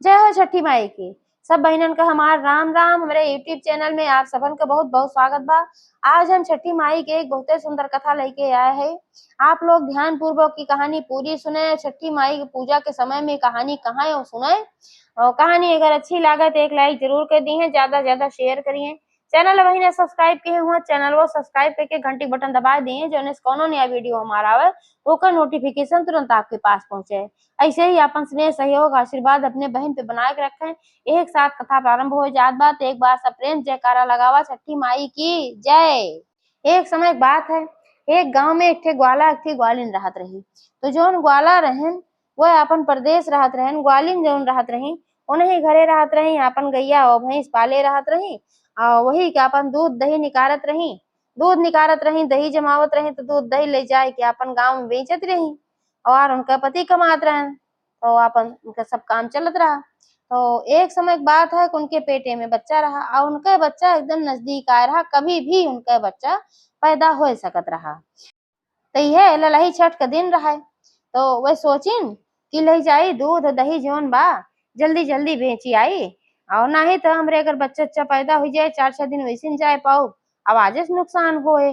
जय हो छठी माई की। सब बहनन का हमार राम राम। हमारे यूट्यूब चैनल में आप सबन का बहुत बहुत स्वागत बा। आज हम छठी माई के एक बहुत सुंदर कथा लेके आए हैं। आप लोग ध्यान पूर्वक की कहानी पूरी सुने। छठी माई की पूजा के समय में कहानी कहाँ है वो सुने। और कहानी अगर अच्छी लगे तो एक लाइक जरूर कर दी है, ज्यादा से ज्यादा शेयर करिए। चैनल वही ने सब्सक्राइब किए हुआ चैनल वो सब्सक्राइब करके घंटी बटन दबा दिए, जो कोनो नया वीडियो हमारा आवे ओकर नोटिफिकेशन तुरंत आपके पास पहुंचे। ऐसे ही अपन स्नेह सहयोग आशीर्वाद अपने बहन पे बनाए के रखें। एक साथ कथा प्रारंभ हो जात बात। एक बार सब प्रेम जयकारा लगावा छठी माई की जय। एक समय एक बात है, एक गांव में एक ठे ग्वाला एक ठे ग्वालिन रहत रही। तो जोन ग्वाला रहन वह अपन प्रदेश रहत रहन, ग्वालिन जोन रहत रही उन्हीं घरे रहत रही, अपन गैया और भैंस पाले रहत रही और वही के अपन दूध दही निकारत रही। दूध निकारत रही, दही जमावत रही, तो दूध दही ले जाए के अपन गांव में बेचत रही और उनका पति कमात रहन। तो अपन उनका सब काम चलत रहा। तो एक समय की बात है कि उनके पेटे में बच्चा रहा और उनका बच्चा एकदम नजदीक आया रहा, कभी भी उनका बच्चा पैदा हो सकत रहा। तो यह ललही छठ का दिन रहा। तो वह सोचिन कि ले जाई दूध दही जोन बा जल्दी जल्दी बेची आई, और नहीं तो हमरे अगर बच्चा अच्छा पैदा हो जाए 4-6 दिन वैसे न जाए पाऊ, आवाजे से नुकसान होए।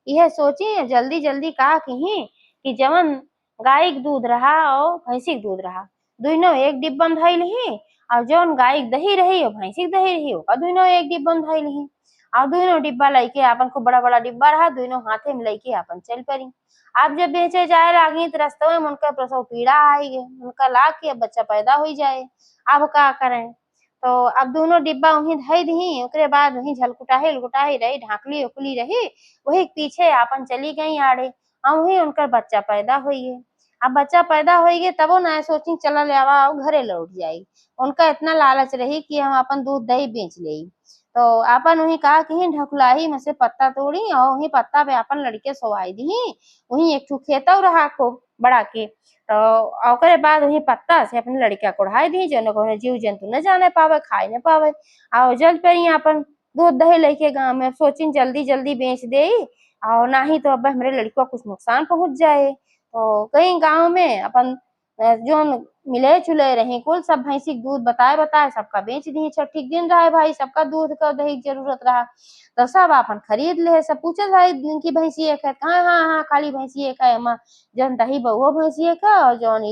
यह सोची जल्दी जल्दी कहा कि जवन गाय के दूध रहा और भैंसी के दूध रहा दोनों एक डिब्बा में धइल ही, और जौन गाय के दही रही और भैंसी के दही रही और दोनों एक डिब्बा में धइल ही। और दोनों डिब्बा लेके अपन को बड़ा बड़ा डिब्बा रहा, दोनों हाथे में लेके अपन चल पड़ी। अब जब बेचे जाए लागी तो रास्ते में उनका प्रसव पीड़ा आई गई, उनका ला के अब बच्चा पैदा हो जाए। अब का करें। तो अब दोनों डिब्बा वहीं धई दी, ओकरे बाद वहीं झलकुटाही लुकुटाही रही, ढाकली उकली रही, वही पीछे अपन चली गई आड़े और वहीं उनका बच्चा पैदा हुई है। अब बच्चा पैदा हो गए तब वो ना सोची चला ले आवा और घरे लौट जाई। उनका इतना लालच रही कि हम अपन दूध दही बेच ले। तो अपन वही कहा कि ढकुलाही में से पत्ता तोड़ी और वही पत्ता पे अपन लड़के सोवाई दी। वही एक ठू खेतौ रहा खूब बड़ा के। तो ओकरे बाद वही पत्ता से अपने लड़का कोढ़ाई दी, जो को जीव जंतु न जाने पावे खाए न पावे। और जल पे अपन दूध दही लेके गाँव में सोचिन जल्दी जल्दी बेच दे, और ना ही तो अब हमारे लड़को कुछ नुकसान पहुंच जाए। तो कई गांव में अपन जो मिले जुले रहे कुल सब भैंसी दूध बताए बताए सबका बेच दी। छठी दिन रहा भाई, सबका दूध का दही की जरूरत रहा तो सब अपन खरीद ले। सब पूछे भाई की भैंसी एक है, कहा हाँ हाँ खाली भैंसी एक है अम्मा, जौन दही बहु भैंसी एक है और जौन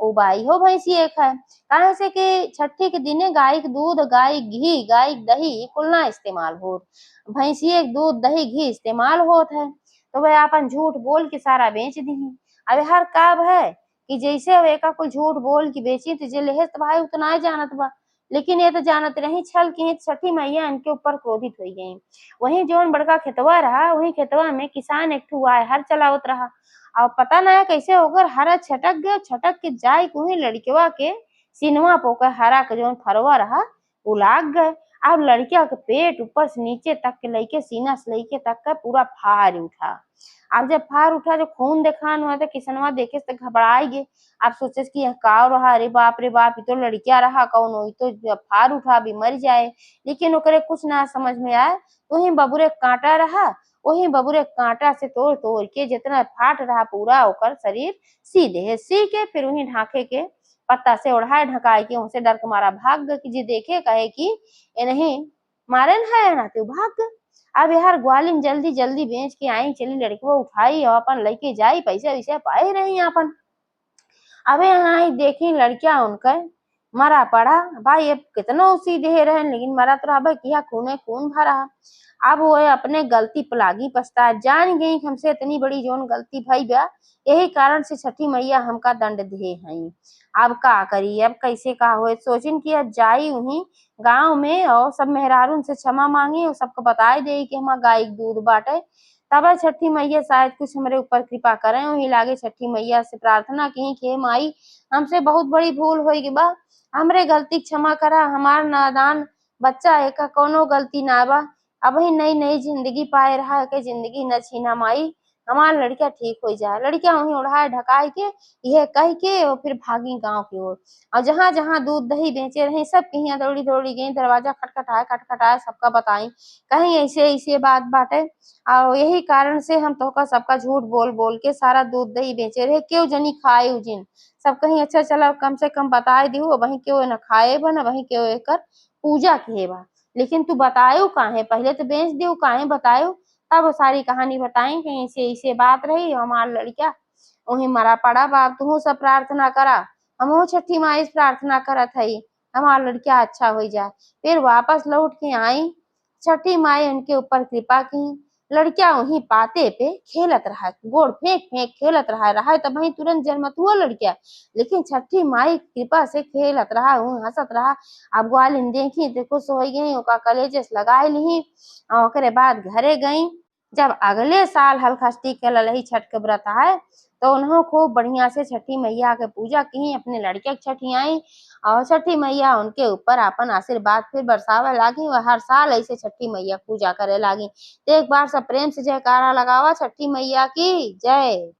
उबाई हो भैंसी एक है। कहे से कि छठी के दिने गाय के दूध गाय घी गाय दही कुल ना इस्तेमाल हो, भैंसी एक दूध दही घी इस्तेमाल होत है। तो वह अपन झूठ बोल के सारा बेच दी। अब हर काब है कि जैसे वे का कुल झूठ बोल के बेची तो जे लेहे तो भाई उतना जानत बा, लेकिन ये तो जानत रही छल की छठी मैया इनके ऊपर क्रोधित हो गई। वहीं जोन बड़का खेतवा रहा वहीं खेतवा में किसान एक ठू आए हर चलावत रहा, और पता ना कैसे होकर हरा छटक गए, छटक के जाए वहीं लड़केवा के सिनवा पोकर हरा के जोन फरवा रहा वो लाग गए। अब लड़किया के पेट ऊपर से नीचे तक के लेके सीना से लेके तक का पूरा फाड़ उठा। अब जब फाड़ उठा जो खून दिखान हुआ तो किसनवा देखे तो घबराई गए। आप सोचे कि यह का रहा, अरे बाप रे बाप ये तो लड़किया रहा कौन हो, तो फाड़ उठा भी मर जाए। लेकिन ओकरे कुछ ना समझ में आए, वही बबुरे कांटा रहा, वही बबुरे कांटा से तोड़ तोड़ के जितना फाट रहा पूरा ओकर शरीर सी दे, सी के फिर वही ढाके के पत्ता से ओढ़ाए ढकाए के उनसे डर के मारा भाग गए कि जी देखे कहे कि ये नहीं मारन है ना तो भाग गए। अब यार ग्वालिन जल्दी जल्दी बेच के आई, चली लड़की उठाई और अपन लेके जाई, पैसे वैसे पाए रही अपन। अबे यहाँ देखी लड़किया उनका मरा पड़ा भाई, अब कितना उसी दे रहे लेकिन मरा तो रहा भाई किया खूने खून भरा। अब वो अपने गलती पलागी पछता जान गई कि हमसे इतनी बड़ी जोन गलती भई बा, यही कारण से छठी मैया हमका दंड दे हई। अब का करी, अब कैसे का हो सोचिन कि अब जाई वहीं गांव में और सब मेहरारून से क्षमा मांगी और सबको बताए दे कि हम गाय के दूध बाटे। तब छठी मैया शायद कुछ हमारे ऊपर कृपा करें। वही लागे छठी मैया से प्रार्थना की कि हे माई हमसे बहुत बड़ी भूल हो गई बा, हमरे गलती क्षमा करा, हमार नादान बच्चा है का कोनो गलती ना बा। अब ही नई नई जिंदगी पाए रहा है कि जिंदगी न छीना माई, हमार लड़का ठीक हो जाए। लड़किया वहीं ओढ़ाए ढकाए के यह कह के और फिर भागी गांव की ओर। और जहां जहां दूध दही बेचे रहे सब के यहाँ दौड़ी दौड़ी गई, दरवाजा खटखटाए सबका बताई कहीं ऐसे ऐसे बात बाटे। और यही कारण से हम तोहका सबका झूठ बोल बोल के सारा दूध दही बेचे रहे, क्यों जनी खाए उ जिन। सब कहीं अच्छा चला कम से कम बताए दिहु, वही क्यों न खाए बा न वही क्यों एकर पूजा के बा। लेकिन तू बतायो काहे, पहले तो बेच दियो काहे बतायो। तब वो सारी कहानी बताई कि ऐसे ऐसे बात रही, हमार लड़का वही मरा पड़ा बा। अब तू सब प्रार्थना करा, हमहू छठी माई से प्रार्थना करत हई हमार लड़का अच्छा हो जाए। फिर वापस लौट के आई, छठी माई उनके ऊपर कृपा की। लड़का वहीं पाते पे खेलत रहा, गोड़ फेंक फेंक खेलत रहा तब वहीं तुरंत जन्मत हुआ लड़का। लेकिन छठी माई कृपा से खेलत रहा हूँ हंसत रहा। अब ग्वालिन देखी तो खुश हो गई, ओका कलेजे से लगाए ली और ओकरे बाद घरे गई। जब अगले साल हलखष्टी के ललही छठ के व्रत आए तो उन्होंने खूब बढ़िया से छठी मैया के पूजा की, अपने लड़के की छठी आई और छठी मैया उनके ऊपर अपन आशीर्वाद फिर बरसावे लागी। वह हर साल ऐसे छठी मैया पूजा करे लागी। तो एक बार सब प्रेम से जयकारा लगावा, छठी मैया की जय।